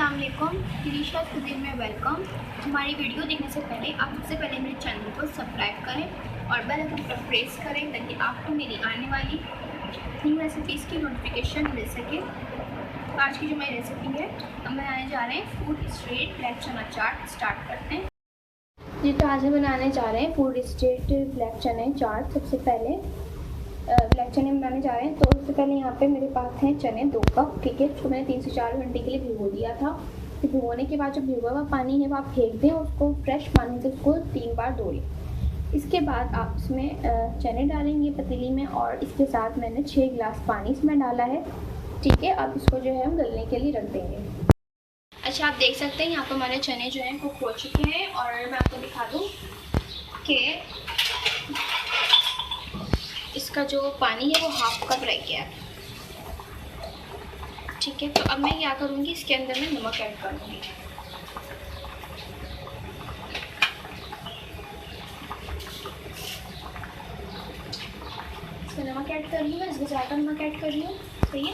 अस्सलाम वालेकुम, दिलीशास कुजीन में वेलकम। हमारी वीडियो देखने से पहले आप सबसे पहले मेरे चैनल को सब्सक्राइब करें और बेल आइकन पर प्रेस करें ताकि आपको मेरी आने वाली न्यू रेसिपीज़ की नोटिफिकेशन मिल सके। आज की जो मेरी रेसिपी है, हम बनाने जा रहे हैं फूड स्ट्रीट ब्लैक चना चाट। स्टार्ट करते हैं जी। तो आज हम बनाने जा रहे हैं फूड स्ट्रीट ब्लैक चने चाट। सबसे पहले ब्लैक चने बनाने जा रहे हैं। तो उससे पहले यहाँ पे मेरे पास हैं चने 2 कप, ठीक है। उसको मैंने 3 से 4 घंटे के लिए भिगो दिया था। तो भिगोने के बाद जो भिगोया हुआ पानी है वो आप फेंक दें, उसको फ्रेश पानी से उसको 3 बार धो लें। इसके बाद आप इसमें चने डालेंगे पतीली में, और इसके साथ मैंने 6 गिलास पानी इसमें डाला है, ठीक है। अब इसको जो है हम गलने के लिए रख देंगे। अच्छा, आप देख सकते हैं यहाँ पर हमारे चने जो हैं वो खो चुके हैं, और मैं आपको दिखा दूँ कि इसका जो पानी है वो हाफ कप रह गया है, ठीक है। तो अब मैं क्या करूँगी, इसके अंदर मैं नमक ऐड करूँगी। इसमें नमक ऐड कर रही हूँ, इसमें ज़्यादा नमक ऐड कर रही हूँ, सही है।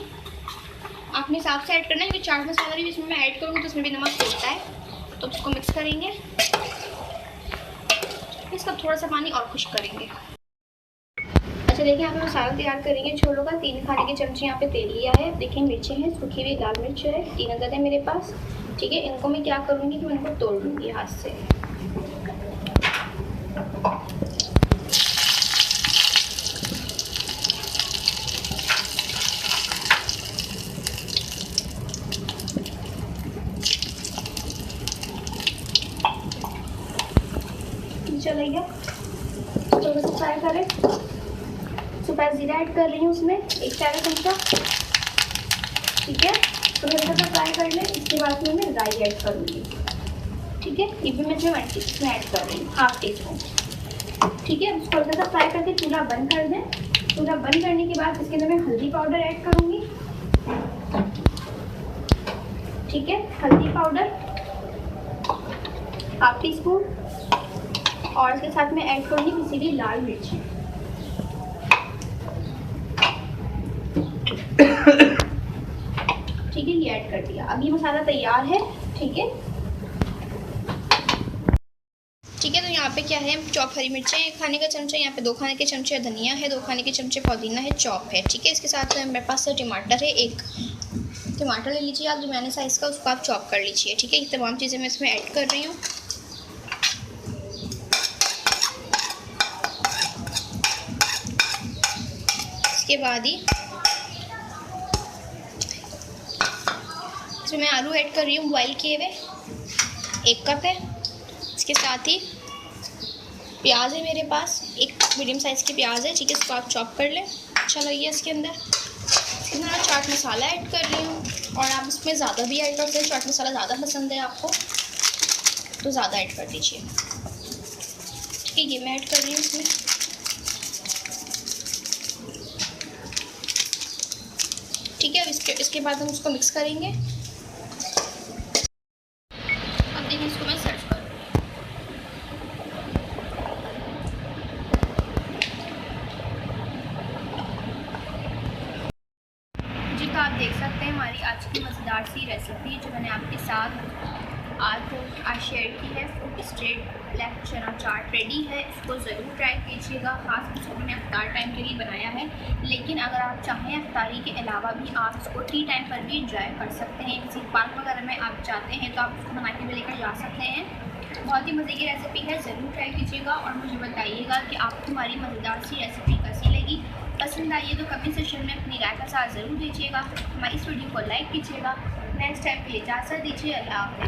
आपने हिसाब से ऐड करना है, क्योंकि चाट मसाला भी इसमें मैं ऐड करूँगी तो इसमें भी नमक होता है। तो इसको मिक्स करेंगे, इसका थोड़ा सा पानी और खुश्क करेंगे। अच्छा, देखिए यहाँ पे मसाला तैयार करेंगे छोलों का। 3 खाने के चमचे यहाँ पे तेल लिया है। देखिए मिर्चें हैं, सूखी हुई लाल मिर्च है 3 अदद है मेरे पास, ठीक है। इनको मैं क्या करूँगी कि मैं इनको तोड़ लूँगी हाथ से। चलेगा, थोड़ा सा फ्राई करें। सुपर जीरा ऐड कर रही हूँ उसमें 1 चाय का चमचा, ठीक है। तो थोड़ा सा फ्राई कर लें। इसके बाद में मैं राई ऐड करूँगी, ठीक है। ये भी मैं जो इसमें ऐड कर रही हूँ ½ टी स्पून, ठीक है। उसको थोड़ा सा फ्राई करके चूल्हा बंद कर दें। चूल्हा बंद करने के बाद इसके अंदर मैं हल्दी पाउडर ऐड करूँगी, ठीक है। हल्दी पाउडर ½ टी स्पून, और इसके साथ में ऐड करूँगी किसी भी लाल मिर्ची, ठीक है। ये ऐड कर दिया। अब ये मसाला तैयार है, ठीक है, ठीक है। तो यहाँ पे क्या है, चॉप हरी मिर्चें 1 खाने का चमचा, यहाँ पे 2 खाने के चमचे धनिया है, 2 खाने के चमचे पुदीना है, चॉप है, ठीक है। इसके साथ मेरे पास टमाटर है, 1 टमाटर ले लीजिए आप, दरमियाने साइज़ का, उसको आप चॉप कर लीजिए, ठीक है। ये तमाम चीज़ें मैं इसमें ऐड कर रही हूँ। इसके बाद ही इसमें मैं आलू ऐड कर रही हूँ बॉयल किए हुए, 1 कप है। इसके साथ ही प्याज है मेरे पास, 1 मीडियम साइज़ की प्याज है, ठीक है। इसको आप चॉप कर लें। अच्छा लगिए इसके अंदर मैं चाट मसाला ऐड कर रही हूँ, और आप इसमें ज़्यादा भी ऐड कर सकते हैं। चाट मसाला ज़्यादा पसंद है आपको तो ज़्यादा ऐड कर दीजिए, ठीक है। ये मैं ऐड कर रही हूँ इसमें, ठीक है। अब इसके बाद हम उसको मिक्स करेंगे। अब देखिए इसको मैं सर्व करूँ जी। तो आप देख सकते हैं हमारी आज की मज़ेदार सी रेसिपी जो मैंने आपके साथ आज शेयर की है, फूड स्ट्रीट ब्लैक चना चाट रेडी है। इसको ज़रूर ट्राई कीजिएगा। ख़ास तौर पर मैंने अफ्तार टाइम के लिए बनाया है, लेकिन अगर आप चाहें अफ्तारी के अलावा भी आप इसको टी टाइम पर भी इंजॉय कर सकते हैं। किसी पार्क वगैरह में आप जाते हैं तो आप इसको बना के भी लेकर जा सकते हैं। बहुत ही मज़े की रेसिपी है, ज़रूर ट्राई कीजिएगा और मुझे बताइएगा कि आपको हमारी मज़ेदार सी रेसिपी कैसी लगी। पसंद आई है तो कमेंट सेक्शन में अपनी राय का साथ ज़रूर दीजिएगा। हमारी इस वीडियो को लाइक कीजिएगा। नेक्स्ट टाइम के लिए इजाज़त दीजिए। अल्लाह हाफ़िज़।